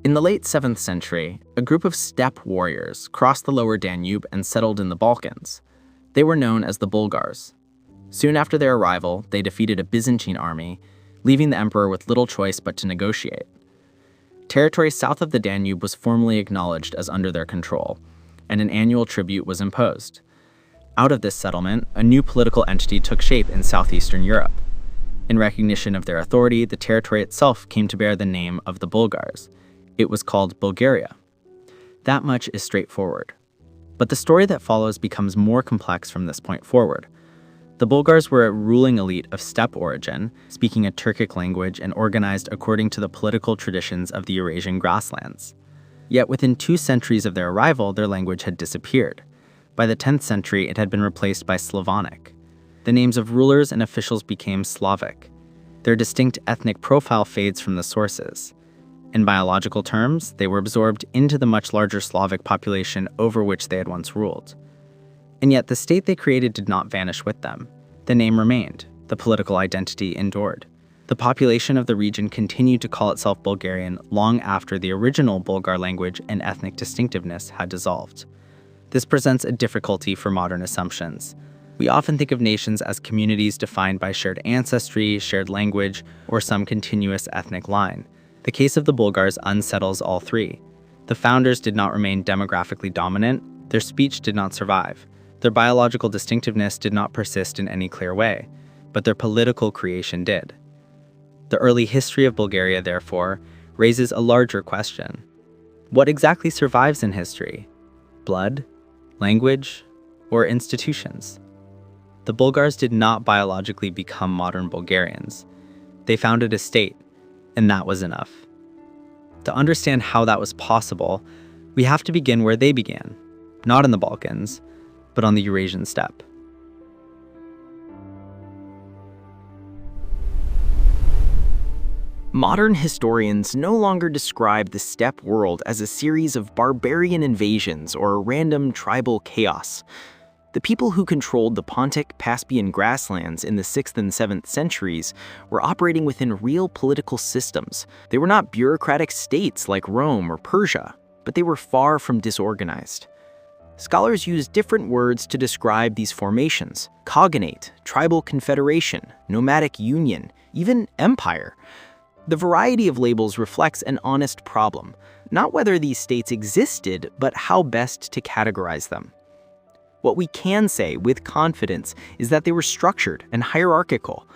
In the late 7th century, a group of steppe warriors crossed the lower Danube and settled in the Balkans. They were known as the Bulgars. Soon after their arrival, they defeated a Byzantine army, leaving the emperor with little choice but to negotiate. Territory south of the Danube was formally acknowledged as under their control, and an annual tribute was imposed. Out of this settlement, a new political entity took shape in southeastern Europe. In recognition of their authority, the territory itself came to bear the name of the Bulgars. It was called Bulgaria. That much is straightforward. But the story that follows becomes more complex from this point forward. The Bulgars were a ruling elite of steppe origin, speaking a Turkic language and organized according to the political traditions of the Eurasian grasslands. Yet within 2 centuries of their arrival, their language had disappeared. By the 10th century, it had been replaced by Slavonic. The names of rulers and officials became Slavic. Their distinct ethnic profile fades from the sources. In biological terms, they were absorbed into the much larger Slavic population over which they had once ruled. And yet the state they created did not vanish with them. The name remained, the political identity endured. The population of the region continued to call itself Bulgarian long after the original Bulgar language and ethnic distinctiveness had dissolved. This presents a difficulty for modern assumptions. We often think of nations as communities defined by shared ancestry, shared language, or some continuous ethnic line. The case of the Bulgars unsettles all three. The founders did not remain demographically dominant, their speech did not survive, their biological distinctiveness did not persist in any clear way, but their political creation did. The early history of Bulgaria, therefore, raises a larger question. What exactly survives in history? Blood, language, or institutions? The Bulgars did not biologically become modern Bulgarians. They founded a state, and that was enough. To understand how that was possible, we have to begin where they began, not in the Balkans, but on the Eurasian steppe. Modern historians no longer describe the steppe world as a series of barbarian invasions or random tribal chaos. The people who controlled the Pontic-Caspian grasslands in the 6th and 7th centuries were operating within real political systems. They were not bureaucratic states like Rome or Persia, but they were far from disorganized. Scholars use different words to describe these formations: cognate, tribal confederation, nomadic union, even empire. The variety of labels reflects an honest problem, not whether these states existed, but how best to categorize them. What we can say with confidence is that they were structured and hierarchical.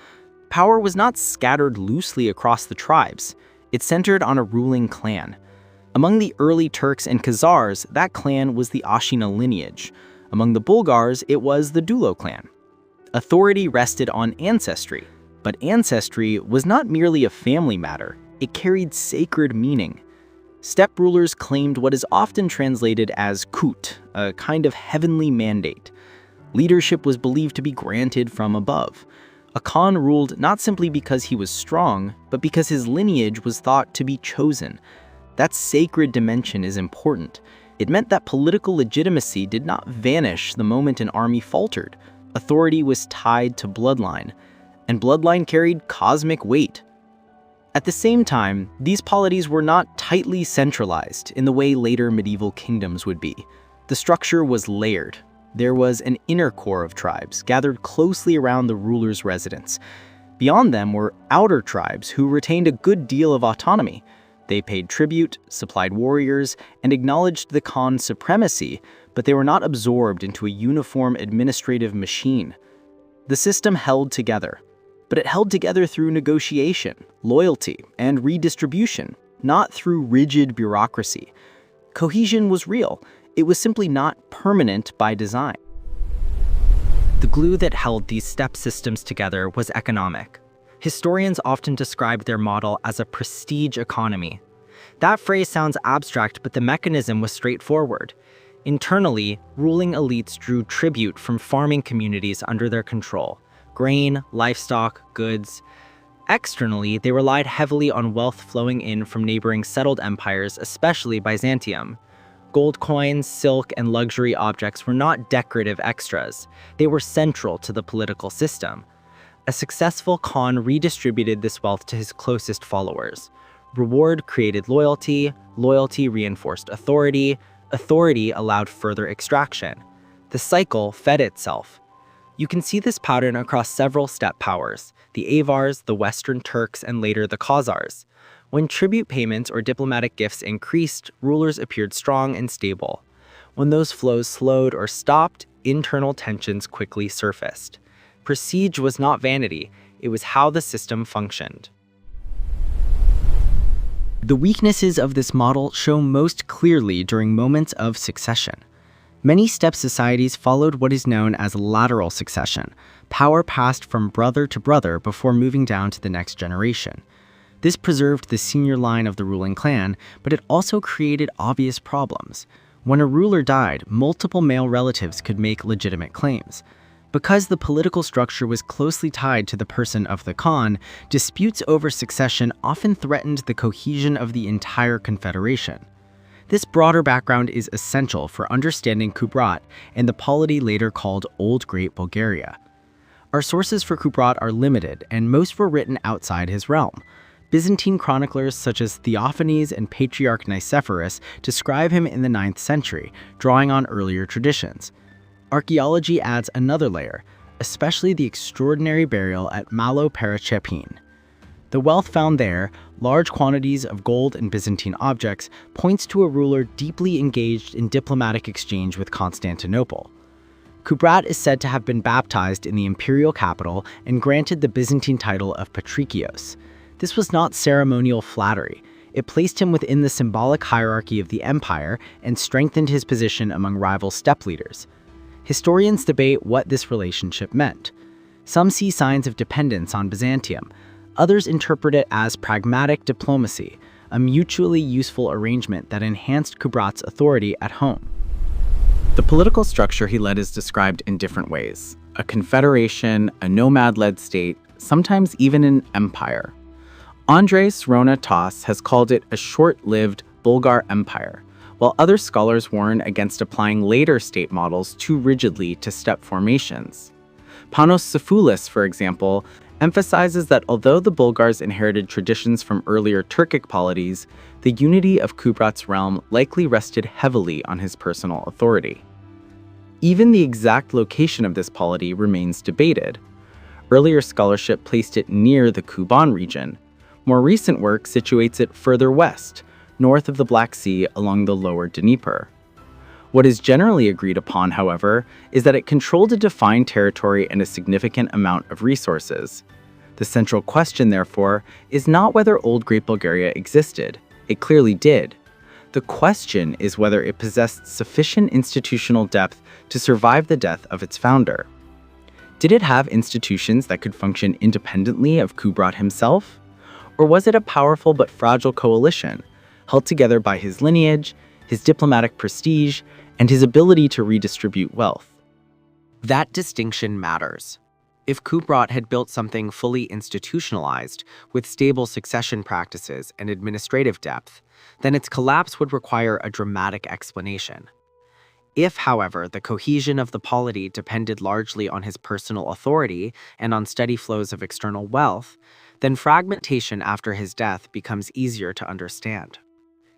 Power was not scattered loosely across the tribes. It centered on a ruling clan. Among the early Turks and Khazars, that clan was the Ashina lineage. Among the Bulgars, it was the Dulo clan. Authority rested on ancestry, but ancestry was not merely a family matter. It carried sacred meaning. Steppe rulers claimed what is often translated as kut, a kind of heavenly mandate. Leadership was believed to be granted from above. A Khan ruled not simply because he was strong, but because his lineage was thought to be chosen. That sacred dimension is important. It meant that political legitimacy did not vanish the moment an army faltered. Authority was tied to bloodline, and bloodline carried cosmic weight. At the same time, these polities were not tightly centralized in the way later medieval kingdoms would be. The structure was layered. There was an inner core of tribes gathered closely around the ruler's residence. Beyond them were outer tribes who retained a good deal of autonomy. They paid tribute, supplied warriors, and acknowledged the Khan's supremacy, but they were not absorbed into a uniform administrative machine. The system held together, but it held together through negotiation, loyalty, and redistribution, not through rigid bureaucracy. Cohesion was real. It was simply not permanent by design. The glue that held these steppe systems together was economic. Historians often describe their model as a prestige economy. That phrase sounds abstract, but the mechanism was straightforward. Internally, ruling elites drew tribute from farming communities under their control: grain, livestock, goods. Externally, they relied heavily on wealth flowing in from neighboring settled empires, especially Byzantium. Gold coins, silk, and luxury objects were not decorative extras. They were central to the political system. A successful Khan redistributed this wealth to his closest followers. Reward created loyalty, loyalty reinforced authority, authority allowed further extraction. The cycle fed itself. You can see this pattern across several steppe powers, the Avars, the Western Turks, and later the Khazars. When tribute payments or diplomatic gifts increased, rulers appeared strong and stable. When those flows slowed or stopped, internal tensions quickly surfaced. Prestige was not vanity, it was how the system functioned. The weaknesses of this model show most clearly during moments of succession. Many steppe societies followed what is known as lateral succession. Power passed from brother to brother before moving down to the next generation. This preserved the senior line of the ruling clan, but it also created obvious problems. When a ruler died, multiple male relatives could make legitimate claims. Because the political structure was closely tied to the person of the Khan, disputes over succession often threatened the cohesion of the entire confederation. This broader background is essential for understanding Kubrat and the polity later called Old Great Bulgaria. Our sources for Kubrat are limited, and most were written outside his realm. Byzantine chroniclers such as Theophanes and Patriarch Nicephorus describe him in the 9th century, drawing on earlier traditions. Archaeology adds another layer, especially the extraordinary burial at Malo-Parachepine. The wealth found there, large quantities of gold and Byzantine objects, points to a ruler deeply engaged in diplomatic exchange with Constantinople. Kubrat is said to have been baptized in the imperial capital and granted the Byzantine title of Patrikios. This was not ceremonial flattery. It placed him within the symbolic hierarchy of the empire and strengthened his position among rival steppe leaders. Historians debate what this relationship meant. Some see signs of dependence on Byzantium. Others interpret it as pragmatic diplomacy, a mutually useful arrangement that enhanced Kubrat's authority at home. The political structure he led is described in different ways: a confederation, a nomad-led state, sometimes even an empire. Andres Rona-Tas has called it a short-lived Bulgar empire, while other scholars warn against applying later state models too rigidly to steppe formations. Panos Sifoulis, for example, emphasizes that although the Bulgars inherited traditions from earlier Turkic polities, the unity of Kubrat's realm likely rested heavily on his personal authority. Even the exact location of this polity remains debated. Earlier scholarship placed it near the Kuban region. More recent work situates it further west, north of the Black Sea along the lower Dnieper. What is generally agreed upon, however, is that it controlled a defined territory and a significant amount of resources. The central question, therefore, is not whether Old Great Bulgaria existed. It clearly did. The question is whether it possessed sufficient institutional depth to survive the death of its founder. Did it have institutions that could function independently of Kubrat himself? Or was it a powerful but fragile coalition, held together by his lineage, his diplomatic prestige, and his ability to redistribute wealth? That distinction matters. If Kubrat had built something fully institutionalized, with stable succession practices and administrative depth, then its collapse would require a dramatic explanation. If, however, the cohesion of the polity depended largely on his personal authority and on steady flows of external wealth, then fragmentation after his death becomes easier to understand.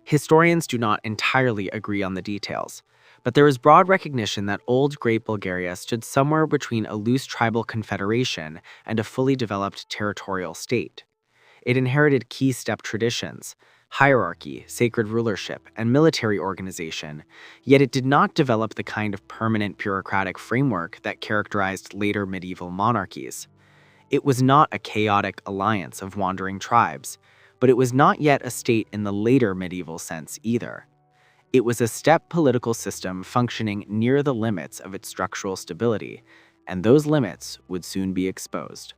Historians do not entirely agree on the details, but there is broad recognition that Old Great Bulgaria stood somewhere between a loose tribal confederation and a fully developed territorial state. It inherited key steppe traditions, hierarchy, sacred rulership, and military organization, yet it did not develop the kind of permanent bureaucratic framework that characterized later medieval monarchies. It was not a chaotic alliance of wandering tribes, but it was not yet a state in the later medieval sense either. It was a steppe political system functioning near the limits of its structural stability, and those limits would soon be exposed.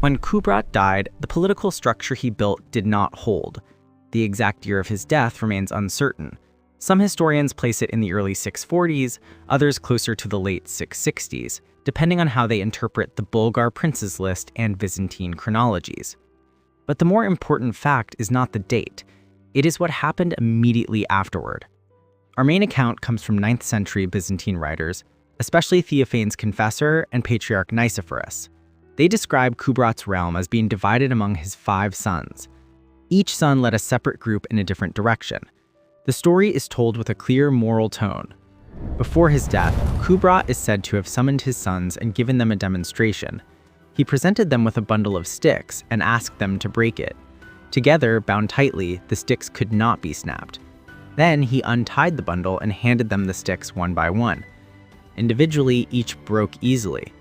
When Kubrat died, the political structure he built did not hold. The exact year of his death remains uncertain. Some historians place it in the early 640s, others closer to the late 660s, depending on how they interpret the Bulgar princes list and Byzantine chronologies. But the more important fact is not the date. It is what happened immediately afterward. Our main account comes from 9th century Byzantine writers, especially Theophanes' confessor and Patriarch Nicephorus. They describe Kubrat's realm as being divided among his 5 sons. Each son led a separate group in a different direction. The story is told with a clear moral tone. Before his death, Kubrat is said to have summoned his sons and given them a demonstration. He presented them with a bundle of sticks and asked them to break it. Together, bound tightly, the sticks could not be snapped. Then he untied the bundle and handed them the sticks one by one. Individually, each broke easily.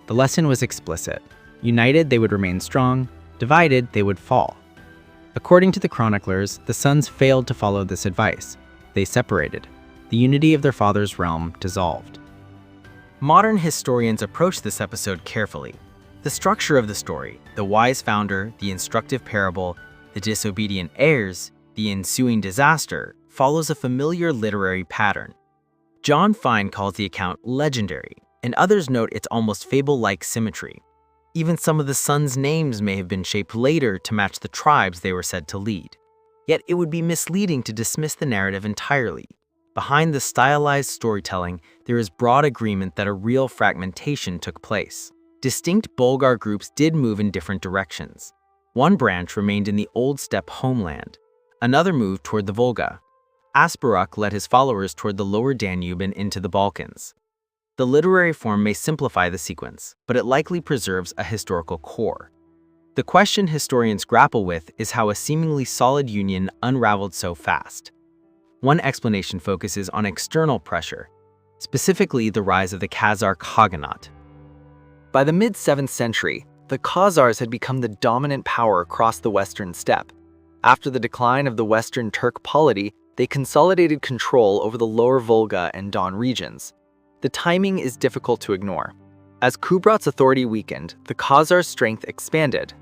The lesson was explicit. United, they would remain strong. Divided, they would fall. According to the chroniclers, the sons failed to follow this advice. They separated. The unity of their father's realm dissolved. Modern historians approach this episode carefully. The structure of the story, the wise founder, the instructive parable, the disobedient heirs, the ensuing disaster, follows a familiar literary pattern. John Fine calls the account legendary, and others note its almost fable-like symmetry. Even some of the sons' names may have been shaped later to match the tribes they were said to lead. Yet it would be misleading to dismiss the narrative entirely. Behind the stylized storytelling, there is broad agreement that a real fragmentation took place. Distinct Bulgar groups did move in different directions. One branch remained in the old steppe homeland. Another moved toward the Volga. Asparuk led his followers toward the lower Danube and into the Balkans. The literary form may simplify the sequence, but it likely preserves a historical core. The question historians grapple with is how a seemingly solid union unraveled so fast. One explanation focuses on external pressure, specifically the rise of the Khazar Khaganate. By the mid-7th century, the Khazars had become the dominant power across the western steppe. After the decline of the western Turk polity, they consolidated control over the lower Volga and Don regions. The timing is difficult to ignore. As Kubrat's authority weakened, the Khazars' strength expanded.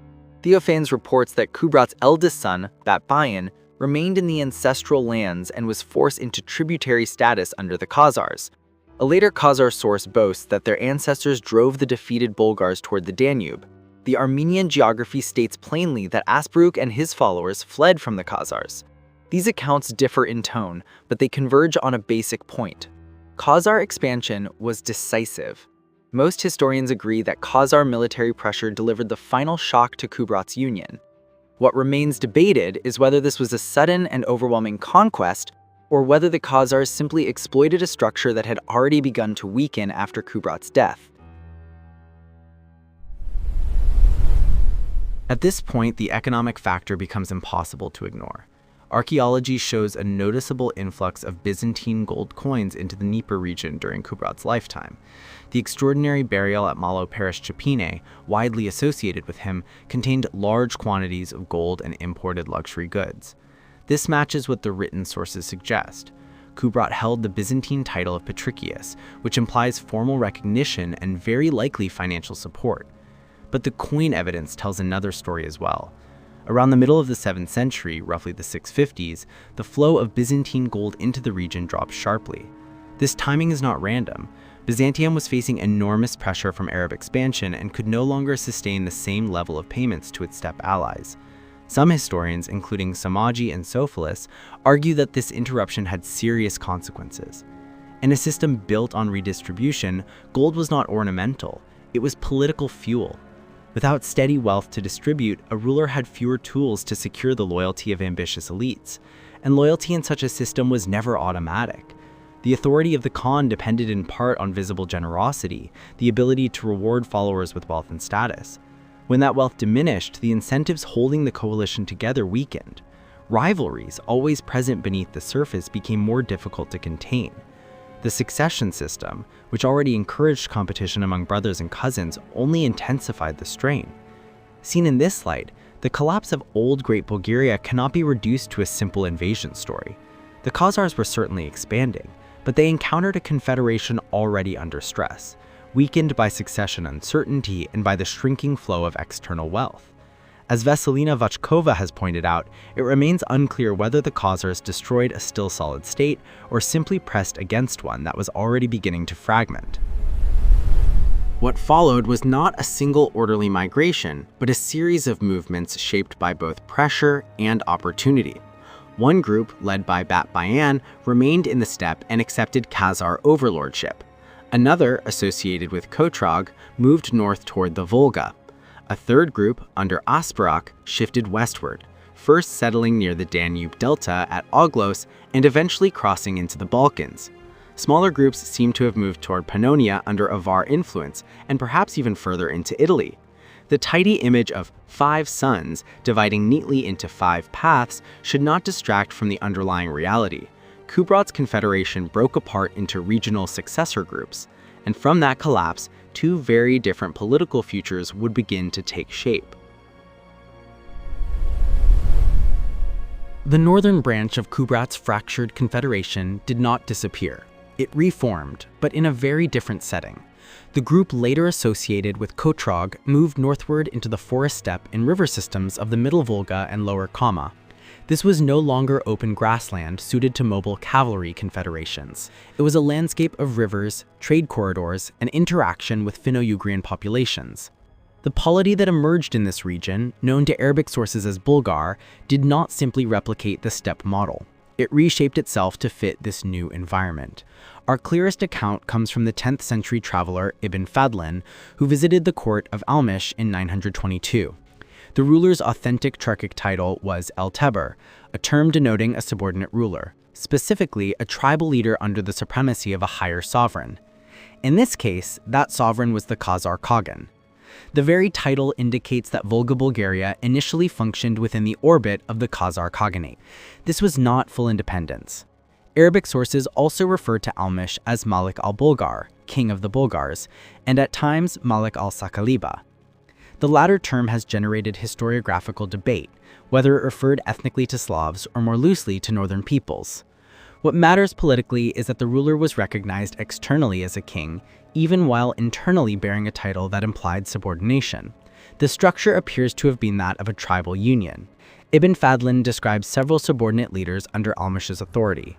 Theophanes reports that Kubrat's eldest son, Batbayan, remained in the ancestral lands and was forced into tributary status under the Khazars. A later Khazar source boasts that their ancestors drove the defeated Bulgars toward the Danube. The Armenian geography states plainly that Asparuk and his followers fled from the Khazars. These accounts differ in tone, but they converge on a basic point. Khazar expansion was decisive. Most historians agree that Khazar military pressure delivered the final shock to Kubrat's union. What remains debated is whether this was a sudden and overwhelming conquest, or whether the Khazars simply exploited a structure that had already begun to weaken after Kubrat's death. At this point, the economic factor becomes impossible to ignore. Archaeology shows a noticeable influx of Byzantine gold coins into the Dnieper region during Kubrat's lifetime. The extraordinary burial at Malo Parish Chapine, widely associated with him, contained large quantities of gold and imported luxury goods. This matches what the written sources suggest. Kubrat held the Byzantine title of Patricius, which implies formal recognition and very likely financial support. But the coin evidence tells another story as well. Around the middle of the 7th century, roughly the 650s, the flow of Byzantine gold into the region dropped sharply. This timing is not random. Byzantium was facing enormous pressure from Arab expansion and could no longer sustain the same level of payments to its steppe allies. Some historians, including Samaji and Sophilus, argue that this interruption had serious consequences. In a system built on redistribution, gold was not ornamental, it was political fuel. Without steady wealth to distribute, a ruler had fewer tools to secure the loyalty of ambitious elites, and loyalty in such a system was never automatic. The authority of the Khan depended in part on visible generosity, the ability to reward followers with wealth and status. When that wealth diminished, the incentives holding the coalition together weakened. Rivalries, always present beneath the surface, became more difficult to contain. The succession system, which already encouraged competition among brothers and cousins, only intensified the strain. Seen in this light, the collapse of Old Great Bulgaria cannot be reduced to a simple invasion story. The Khazars were certainly expanding, but they encountered a confederation already under stress, weakened by succession uncertainty and by the shrinking flow of external wealth. As Veselina Vachkova has pointed out, it remains unclear whether the Khazars destroyed a still solid state or simply pressed against one that was already beginning to fragment. What followed was not a single orderly migration, but a series of movements shaped by both pressure and opportunity. One group, led by Batbayan, remained in the steppe and accepted Khazar overlordship. Another, associated with Kotrog, moved north toward the Volga. A third group, under Asparuk, shifted westward. first settling near the Danube delta at Oglos and eventually crossing into the Balkans. Smaller groups seem to have moved toward Pannonia under Avar influence and perhaps even further into Italy. The tidy image of 5 sons dividing neatly into 5 paths should not distract from the underlying reality. Kubrat's confederation broke apart into regional successor groups, and from that collapse, 2 very different political futures would begin to take shape. The northern branch of Kubrat's fractured confederation did not disappear. It reformed, but in a very different setting. The group later associated with Kotrog moved northward into the forest steppe and river systems of the Middle Volga and Lower Kama. This was no longer open grassland suited to mobile cavalry confederations. It was a landscape of rivers, trade corridors, and interaction with Finno-Ugrian populations. The polity that emerged in this region, known to Arabic sources as Bulgar, did not simply replicate the steppe model. It reshaped itself to fit this new environment. Our clearest account comes from the 10th century traveler Ibn Fadlan, who visited the court of Almish in 922. The ruler's authentic Turkic title was El Teber, a term denoting a subordinate ruler, specifically a tribal leader under the supremacy of a higher sovereign. In this case, that sovereign was the Khazar Khagan. The very title indicates that Volga Bulgaria initially functioned within the orbit of the Khazar Khaganate. This was not full independence. Arabic sources also refer to Almish as Malik al-Bulgar, king of the Bulgars, and at times Malik al-Sakaliba. The latter term has generated historiographical debate, whether it referred ethnically to Slavs or more loosely to northern peoples. What matters politically is that the ruler was recognized externally as a king, even while internally bearing a title that implied subordination. The structure appears to have been that of a tribal union. Ibn Fadlan describes several subordinate leaders under Almish's authority.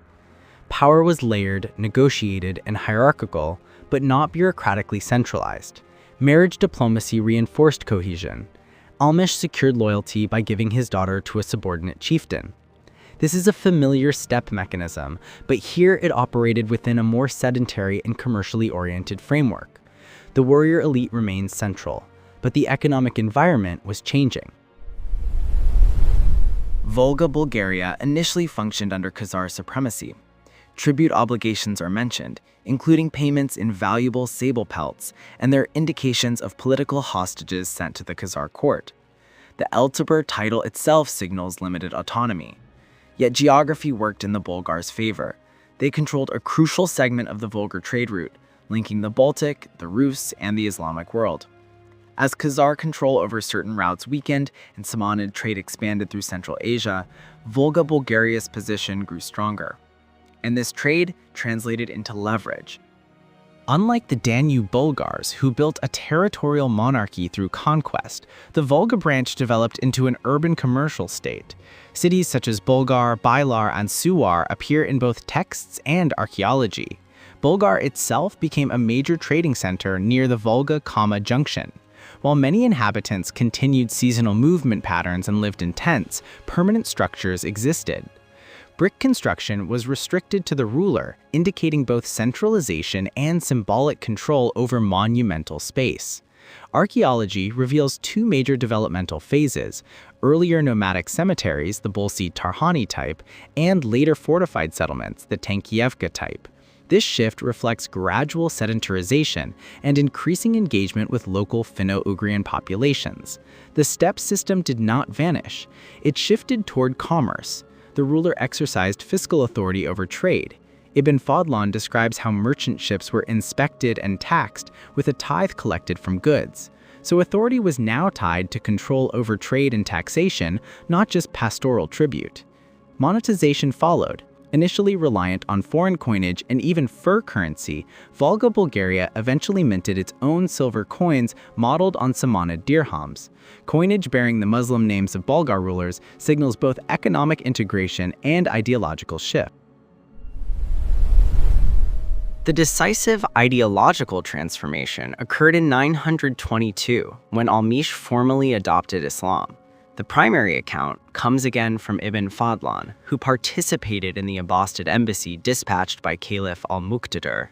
Power was layered, negotiated, and hierarchical, but not bureaucratically centralized. Marriage diplomacy reinforced cohesion. Almish secured loyalty by giving his daughter to a subordinate chieftain. This is a familiar steppe mechanism, but here it operated within a more sedentary and commercially oriented framework. The warrior elite remained central, but the economic environment was changing. Volga Bulgaria initially functioned under Khazar supremacy. Tribute obligations are mentioned, including payments in valuable sable pelts, and their indications of political hostages sent to the Khazar court. The Elteber title itself signals limited autonomy. Yet geography worked in the Bulgars' favor. They controlled a crucial segment of the Volga trade route, linking the Baltic, the Rus, and the Islamic world. As Khazar control over certain routes weakened and Samanid trade expanded through Central Asia, Volga Bulgaria's position grew stronger. And this trade translated into leverage. Unlike the Danube Bulgars, who built a territorial monarchy through conquest, the Volga branch developed into an urban commercial state. Cities such as Bulgar, Bylar, and Suwar appear in both texts and archaeology. Bulgar itself became a major trading center near the Volga-Kama junction. While many inhabitants continued seasonal movement patterns and lived in tents, permanent structures existed. Brick construction was restricted to the ruler, indicating both centralization and symbolic control over monumental space. Archaeology reveals 2 major developmental phases: earlier nomadic cemeteries, the Bulsi-Tarhani type, and later fortified settlements, the Tankievka type. This shift reflects gradual sedentarization and increasing engagement with local Finno-Ugrian populations. The steppe system did not vanish. It shifted toward commerce. The ruler exercised fiscal authority over trade. Ibn Fadlan describes how merchant ships were inspected and taxed, with a tithe collected from goods. So authority was now tied to control over trade and taxation, not just pastoral tribute. Monetization followed. Initially reliant on foreign coinage and even fur currency, Volga Bulgaria eventually minted its own silver coins modeled on Samanid dirhams. Coinage bearing the Muslim names of Bulgar rulers signals both economic integration and ideological shift. The decisive ideological transformation occurred in 922, when Almish formally adopted Islam. The primary account comes again from Ibn Fadlan, who participated in the Abbasid embassy dispatched by Caliph al-Muqtadir.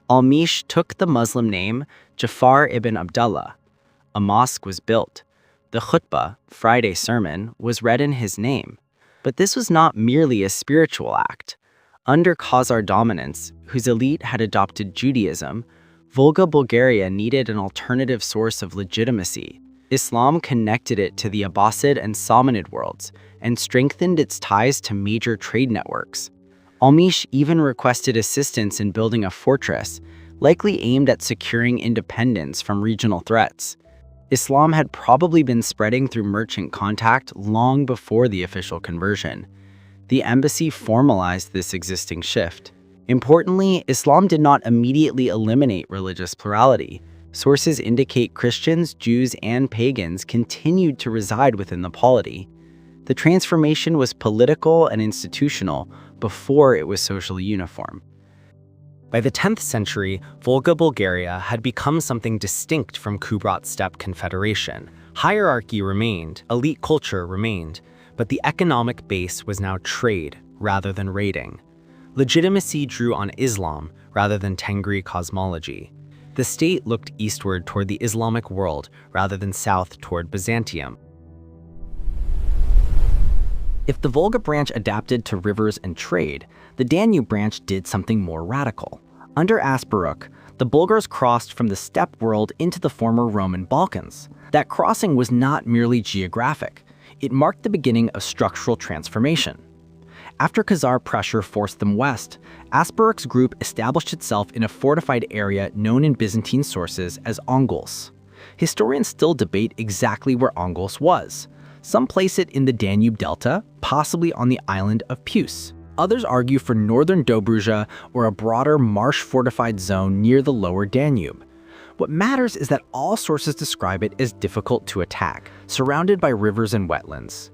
Almish took the Muslim name Jafar ibn Abdullah. A mosque was built. The khutbah, Friday sermon, was read in his name. But this was not merely a spiritual act. Under Khazar dominance, whose elite had adopted Judaism, Volga Bulgaria needed an alternative source of legitimacy. Islam connected it to the Abbasid and Samanid worlds and strengthened its ties to major trade networks. Almish even requested assistance in building a fortress, likely aimed at securing independence from regional threats. Islam had probably been spreading through merchant contact long before the official conversion. The embassy formalized this existing shift. Importantly, Islam did not immediately eliminate religious plurality. Sources indicate Christians, Jews, and pagans continued to reside within the polity. The transformation was political and institutional before it was socially uniform. By the 10th century, Volga Bulgaria had become something distinct from Kubrat steppe confederation. Hierarchy remained, elite culture remained, but the economic base was now trade rather than raiding. Legitimacy drew on Islam rather than Tengri cosmology. The state looked eastward toward the Islamic world rather than south toward Byzantium. If the Volga branch adapted to rivers and trade, the Danube branch did something more radical. Under Asparuk, the Bulgars crossed from the steppe world into the former Roman Balkans. That crossing was not merely geographic. It marked the beginning of structural transformation. After Khazar pressure forced them west, Asparuk's group established itself in a fortified area known in Byzantine sources as Onguls. Historians still debate exactly where Onguls was. Some place it in the Danube delta, possibly on the island of Puce. Others argue for northern Dobruja or a broader marsh-fortified zone near the lower Danube. What matters is that all sources describe it as difficult to attack, surrounded by rivers and wetlands.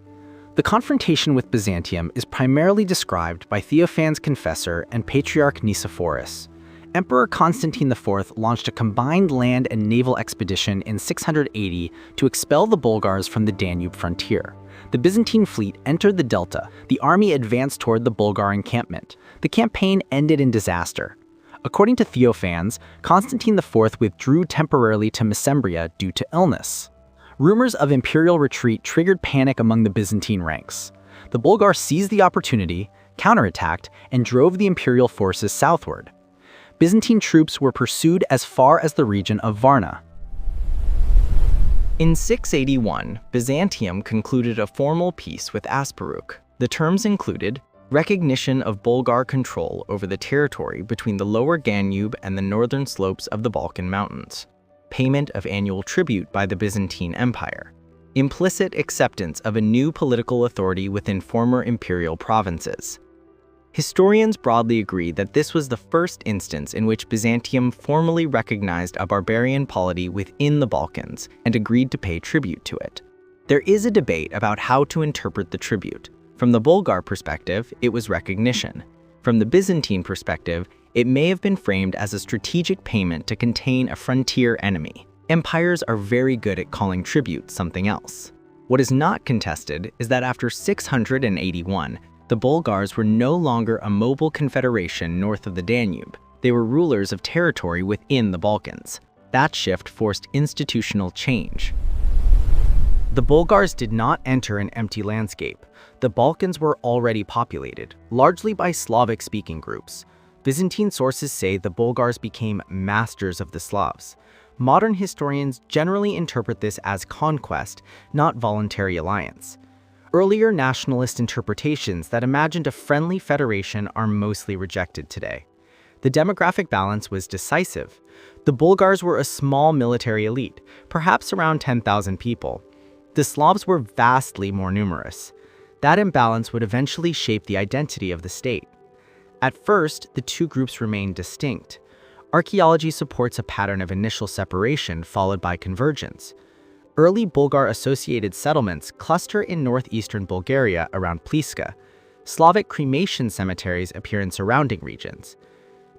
The confrontation with Byzantium is primarily described by Theophanes' confessor and Patriarch Nicephorus. Emperor Constantine IV launched a combined land and naval expedition in 680 to expel the Bulgars from the Danube frontier. The Byzantine fleet entered the delta. The army advanced toward the Bulgar encampment. The campaign ended in disaster. According to Theophanes, Constantine IV withdrew temporarily to Mesembria due to illness. Rumors of imperial retreat triggered panic among the Byzantine ranks. The Bulgars seized the opportunity, counterattacked, and drove the imperial forces southward. Byzantine troops were pursued as far as the region of Varna. In 681, Byzantium concluded a formal peace with Asparuk. The terms included recognition of Bulgar control over the territory between the lower Danube and the northern slopes of the Balkan Mountains, payment of annual tribute by the Byzantine Empire, implicit acceptance of a new political authority within former imperial provinces. Historians broadly agree that this was the first instance in which Byzantium formally recognized a barbarian polity within the Balkans and agreed to pay tribute to it. There is a debate about how to interpret the tribute. From the Bulgar perspective, it was recognition. From the Byzantine perspective, it may have been framed as a strategic payment to contain a frontier enemy. Empires are very good at calling tribute something else. What is not contested is that after 681, the Bulgars were no longer a mobile confederation north of the Danube. They were rulers of territory within the Balkans. That shift forced institutional change. The Bulgars did not enter an empty landscape. The Balkans were already populated, largely by Slavic-speaking groups. Byzantine sources say the Bulgars became masters of the Slavs. Modern historians generally interpret this as conquest, not voluntary alliance. Earlier nationalist interpretations that imagined a friendly federation are mostly rejected today. The demographic balance was decisive. The Bulgars were a small military elite, perhaps around 10,000 people. The Slavs were vastly more numerous. That imbalance would eventually shape the identity of the state. At first, the two groups remained distinct. Archaeology supports a pattern of initial separation followed by convergence. Early Bulgar-associated settlements cluster in northeastern Bulgaria around Pliska. Slavic cremation cemeteries appear in surrounding regions.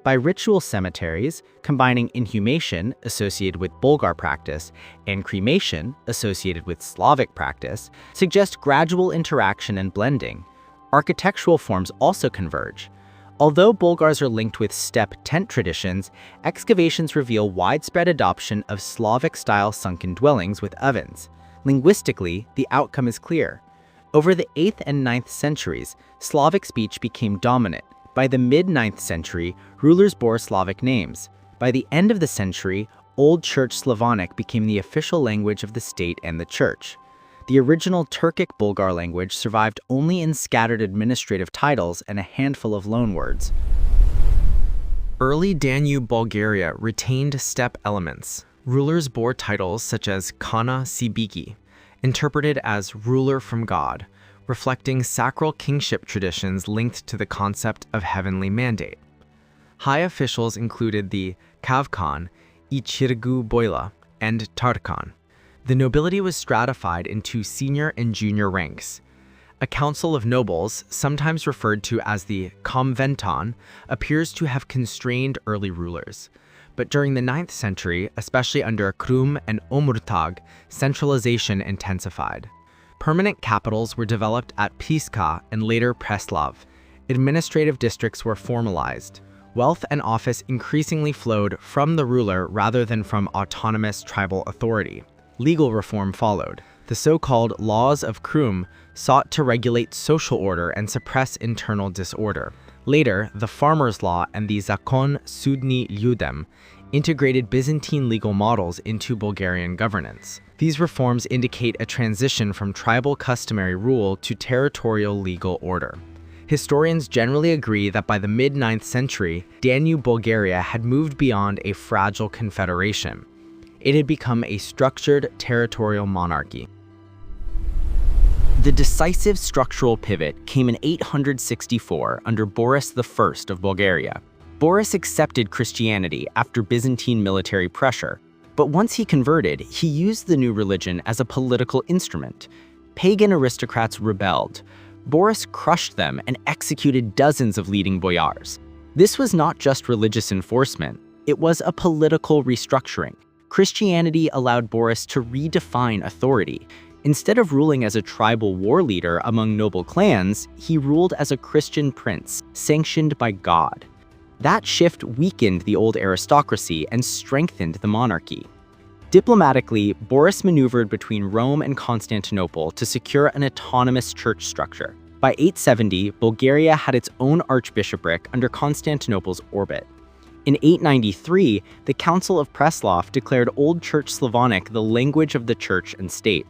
By ritual cemeteries, combining inhumation, associated with Bulgar practice, and cremation, associated with Slavic practice, suggest gradual interaction and blending. Architectural forms also converge. Although Bulgars are linked with steppe tent traditions, excavations reveal widespread adoption of Slavic-style sunken dwellings with ovens. Linguistically, the outcome is clear. Over the 8th and 9th centuries, Slavic speech became dominant. By the mid-9th century, rulers bore Slavic names. By the end of the century, Old Church Slavonic became the official language of the state and the church. The original Turkic Bulgar language survived only in scattered administrative titles and a handful of loanwords. Early Danube Bulgaria retained steppe elements. Rulers bore titles such as Kana Sibiki, interpreted as ruler from God, reflecting sacral kingship traditions linked to the concept of heavenly mandate. High officials included the Kavkan, Ichirgu Boila, and Tarkan. The nobility was stratified into senior and junior ranks. A council of nobles, sometimes referred to as the Komventon, appears to have constrained early rulers. But during the 9th century, especially under Krum and Omurtag, centralization intensified. Permanent capitals were developed at Piska and later Preslav. Administrative districts were formalized. Wealth and office increasingly flowed from the ruler rather than from autonomous tribal authority. Legal reform followed. The so-called Laws of Krum sought to regulate social order and suppress internal disorder. Later, the Farmers' Law and the Zakon Sudni Lyudem integrated Byzantine legal models into Bulgarian governance. These reforms indicate a transition from tribal customary rule to territorial legal order. Historians generally agree that by the mid-9th century, Danube Bulgaria had moved beyond a fragile confederation. It had become a structured territorial monarchy. The decisive structural pivot came in 864 under Boris I of Bulgaria. Boris accepted Christianity after Byzantine military pressure, but once he converted, he used the new religion as a political instrument. Pagan aristocrats rebelled. Boris crushed them and executed dozens of leading boyars. This was not just religious enforcement, it was a political restructuring. Christianity allowed Boris to redefine authority. Instead of ruling as a tribal war leader among noble clans, he ruled as a Christian prince, sanctioned by God. That shift weakened the old aristocracy and strengthened the monarchy. Diplomatically, Boris maneuvered between Rome and Constantinople to secure an autonomous church structure. By 870, Bulgaria had its own archbishopric under Constantinople's orbit. In 893, the Council of Preslav declared Old Church Slavonic the language of the church and state.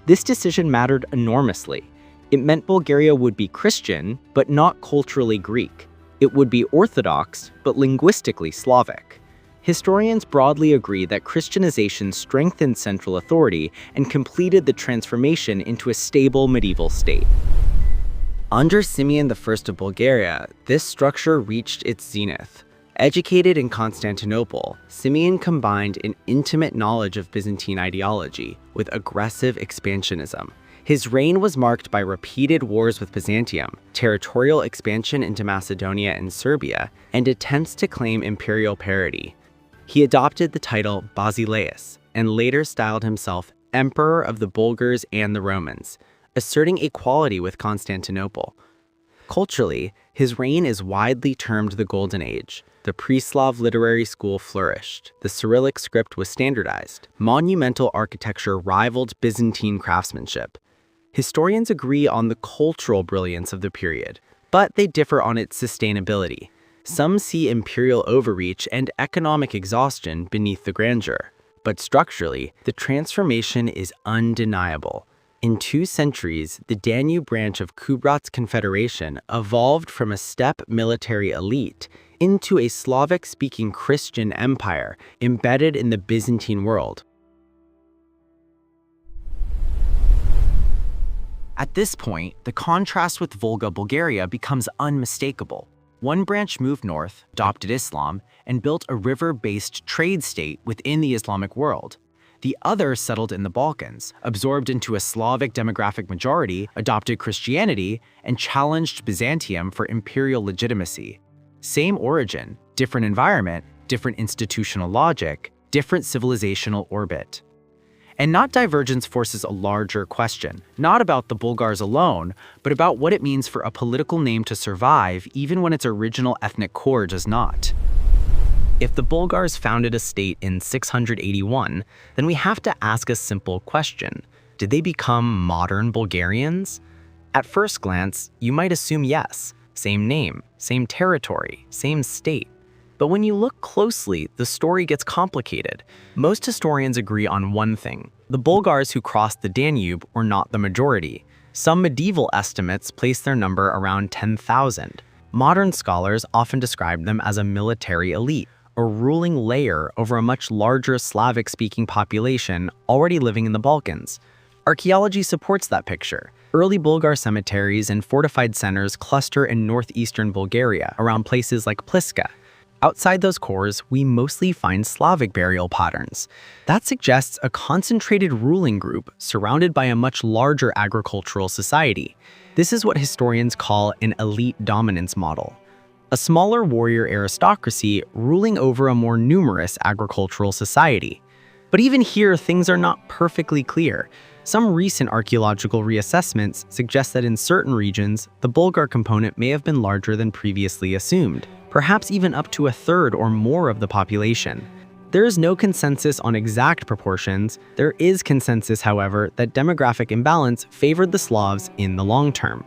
This decision mattered enormously. It meant Bulgaria would be Christian, but not culturally Greek. It would be Orthodox, but linguistically Slavic. Historians broadly agree that Christianization strengthened central authority and completed the transformation into a stable medieval state. Under Simeon I of Bulgaria, this structure reached its zenith. Educated in Constantinople, Simeon combined an intimate knowledge of Byzantine ideology with aggressive expansionism. His reign was marked by repeated wars with Byzantium, territorial expansion into Macedonia and Serbia, and attempts to claim imperial parity. He adopted the title Basileus and later styled himself Emperor of the Bulgars and the Romans, asserting equality with Constantinople. Culturally, his reign is widely termed the Golden Age. The pre-Slav literary school flourished. The Cyrillic script was standardized. Monumental architecture rivaled Byzantine craftsmanship. Historians agree on the cultural brilliance of the period, but they differ on its sustainability. Some see imperial overreach and economic exhaustion beneath the grandeur. But structurally, the transformation is undeniable. In 2 centuries, the Danube branch of Kubrat's confederation evolved from a steppe military elite into a Slavic-speaking Christian empire embedded in the Byzantine world. At this point, the contrast with Volga Bulgaria becomes unmistakable. One branch moved north, adopted Islam, and built a river-based trade state within the Islamic world. The other settled in the Balkans, absorbed into a Slavic demographic majority, adopted Christianity, and challenged Byzantium for imperial legitimacy. Same origin, different environment, different institutional logic, different civilizational orbit. And not divergence forces a larger question, not about the Bulgars alone, but about what it means for a political name to survive even when its original ethnic core does not. If the Bulgars founded a state in 681, then we have to ask a simple question. Did they become modern Bulgarians? At first glance, you might assume yes. Same name, same territory, same state. But when you look closely, the story gets complicated. Most historians agree on one thing. The Bulgars who crossed the Danube were not the majority. Some medieval estimates place their number around 10,000. Modern scholars often describe them as a military elite, a ruling layer over a much larger Slavic-speaking population already living in the Balkans. Archaeology supports that picture. Early Bulgar cemeteries and fortified centers cluster in northeastern Bulgaria around places like Pliska. Outside those cores, we mostly find Slavic burial patterns. That suggests a concentrated ruling group surrounded by a much larger agricultural society. This is what historians call an elite dominance model. A smaller warrior aristocracy ruling over a more numerous agricultural society. But even here, things are not perfectly clear. Some recent archaeological reassessments suggest that in certain regions, the Bulgar component may have been larger than previously assumed, perhaps even up to a third or more of the population. There is no consensus on exact proportions. There is consensus, however, that demographic imbalance favored the Slavs in the long term.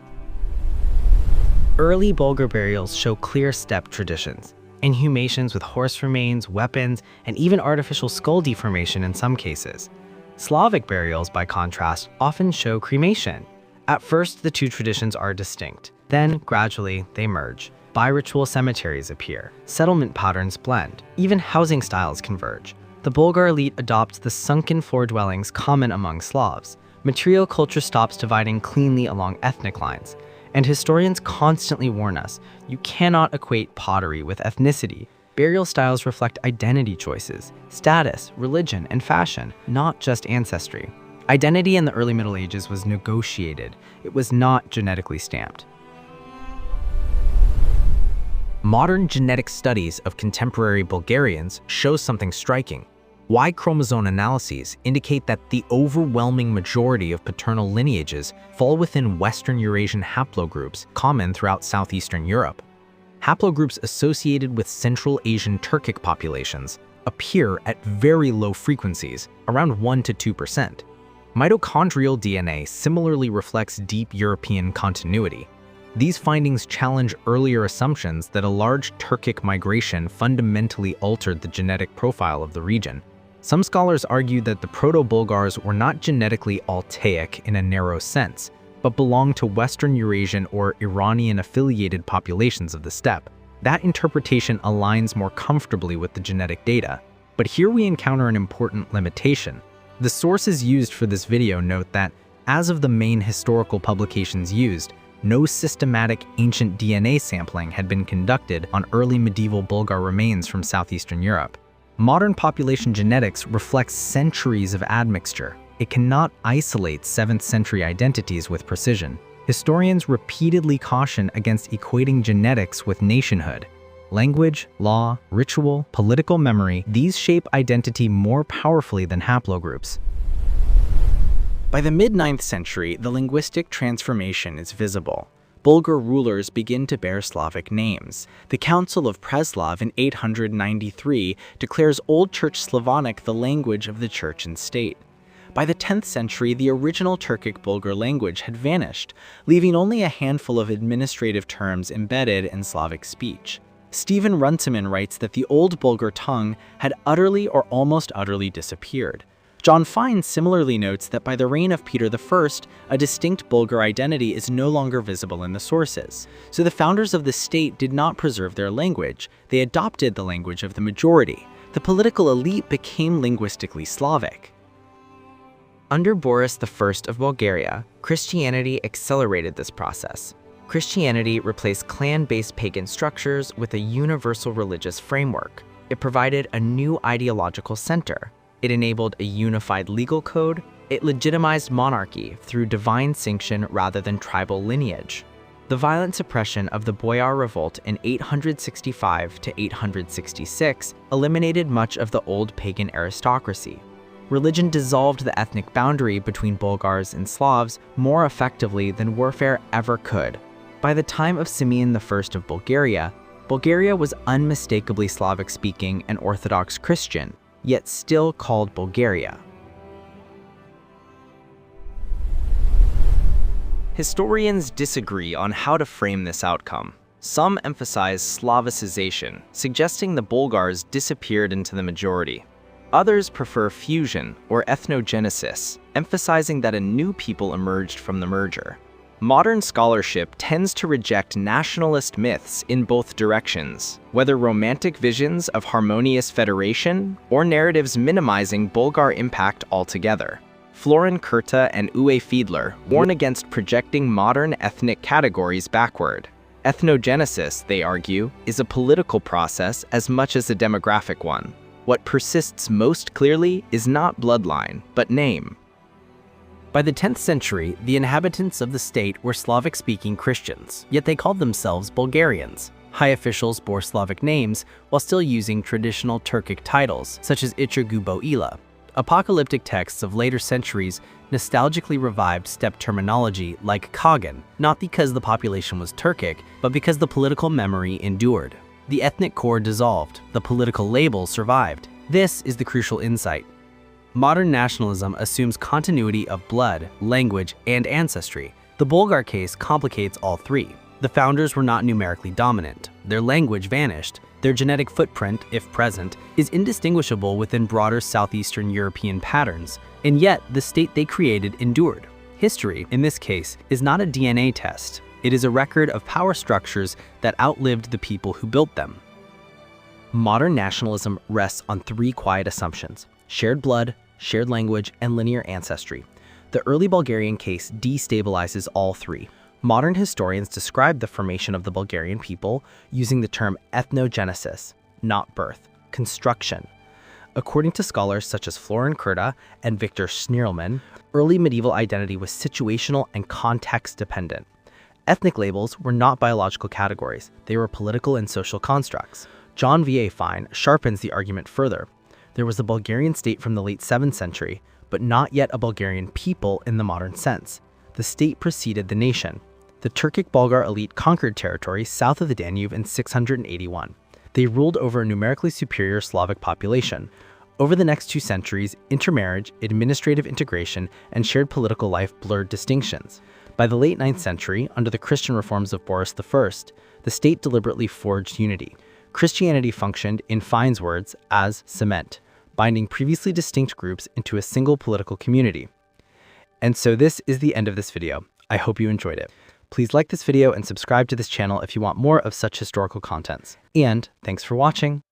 Early Bulgar burials show clear steppe traditions. Inhumations with horse remains, weapons, and even artificial skull deformation in some cases. Slavic burials, by contrast, often show cremation. At first, the two traditions are distinct. Then, gradually, they merge. Bi-ritual cemeteries appear. Settlement patterns blend. Even housing styles converge. The Bulgar elite adopts the sunken floor dwellings common among Slavs. Material culture stops dividing cleanly along ethnic lines. And historians constantly warn us, you cannot equate pottery with ethnicity. Burial styles reflect identity choices, status, religion, and fashion, not just ancestry. Identity in the early Middle Ages was negotiated. It was not genetically stamped. Modern genetic studies of contemporary Bulgarians show something striking. Y chromosome analyses indicate that the overwhelming majority of paternal lineages fall within Western Eurasian haplogroups common throughout southeastern Europe. Haplogroups associated with Central Asian Turkic populations appear at very low frequencies, around 1 to 2%. Mitochondrial DNA similarly reflects deep European continuity. These findings challenge earlier assumptions that a large Turkic migration fundamentally altered the genetic profile of the region. Some scholars argue that the Proto-Bulgars were not genetically Altaic in a narrow sense, but belonged to Western Eurasian or Iranian-affiliated populations of the steppe. That interpretation aligns more comfortably with the genetic data. But here we encounter an important limitation. The sources used for this video note that, as of the main historical publications used, no systematic ancient DNA sampling had been conducted on early medieval Bulgar remains from southeastern Europe. Modern population genetics reflects centuries of admixture. It cannot isolate 7th century identities with precision. Historians repeatedly caution against equating genetics with nationhood. Language, law, ritual, political memory, these shape identity more powerfully than haplogroups. By the mid-9th century, the linguistic transformation is visible. Bulgar rulers begin to bear Slavic names. The Council of Preslav in 893 declares Old Church Slavonic the language of the church and state. By the 10th century, the original Turkic Bulgar language had vanished, leaving only a handful of administrative terms embedded in Slavic speech. Stephen Runciman writes that the Old Bulgar tongue had utterly or almost utterly disappeared. John Fine similarly notes that by the reign of Peter I, a distinct Bulgar identity is no longer visible in the sources. So the founders of the state did not preserve their language. They adopted the language of the majority. The political elite became linguistically Slavic. Under Boris I of Bulgaria, Christianity accelerated this process. Christianity replaced clan-based pagan structures with a universal religious framework. It provided a new ideological center. It enabled a unified legal code. It legitimized monarchy through divine sanction rather than tribal lineage. The violent suppression of the Boyar Revolt in 865 to 866 eliminated much of the old pagan aristocracy. Religion dissolved the ethnic boundary between Bulgars and Slavs more effectively than warfare ever could. By the time of Simeon I of Bulgaria, Bulgaria was unmistakably Slavic-speaking and Orthodox Christian, yet still called Bulgaria. Historians disagree on how to frame this outcome. Some emphasize Slavicization, suggesting the Bulgars disappeared into the majority. Others prefer fusion or ethnogenesis, emphasizing that a new people emerged from the merger. Modern scholarship tends to reject nationalist myths in both directions, whether romantic visions of harmonious federation or narratives minimizing Bulgar impact altogether. Florin Curta and Uwe Fiedler warn against projecting modern ethnic categories backward. Ethnogenesis, they argue, is a political process as much as a demographic one. What persists most clearly is not bloodline, but name. By the 10th century, the inhabitants of the state were Slavic-speaking Christians, yet they called themselves Bulgarians. High officials bore Slavic names while still using traditional Turkic titles, such as Ichirgu. Apocalyptic texts of later centuries nostalgically revived steppe terminology like Kagan, not because the population was Turkic, but because the political memory endured. The ethnic core dissolved, the political label survived. This is the crucial insight. Modern nationalism assumes continuity of blood, language, and ancestry. The Bulgar case complicates all three. The founders were not numerically dominant. Their language vanished. Their genetic footprint, if present, is indistinguishable within broader Southeastern European patterns, and yet the state they created endured. History, in this case, is not a DNA test. It is a record of power structures that outlived the people who built them. Modern nationalism rests on three quiet assumptions: shared blood, shared language, and linear ancestry. The early Bulgarian case destabilizes all three. Modern historians describe the formation of the Bulgarian people using the term ethnogenesis, not birth, construction. According to scholars such as Florin Curta and Victor Schnirelman, early medieval identity was situational and context-dependent. Ethnic labels were not biological categories, they were political and social constructs. John V. A. Fine sharpens the argument further. There was a Bulgarian state from the late 7th century, but not yet a Bulgarian people in the modern sense. The state preceded the nation. The Turkic Bulgar elite conquered territory south of the Danube in 681. They ruled over a numerically superior Slavic population. Over the next 2 centuries, intermarriage, administrative integration, and shared political life blurred distinctions. By the late 9th century, under the Christian reforms of Boris I, the state deliberately forged unity. Christianity functioned, in Fine's words, as cement, binding previously distinct groups into a single political community. And so this is the end of this video. I hope you enjoyed it. Please like this video and subscribe to this channel if you want more of such historical contents. And thanks for watching.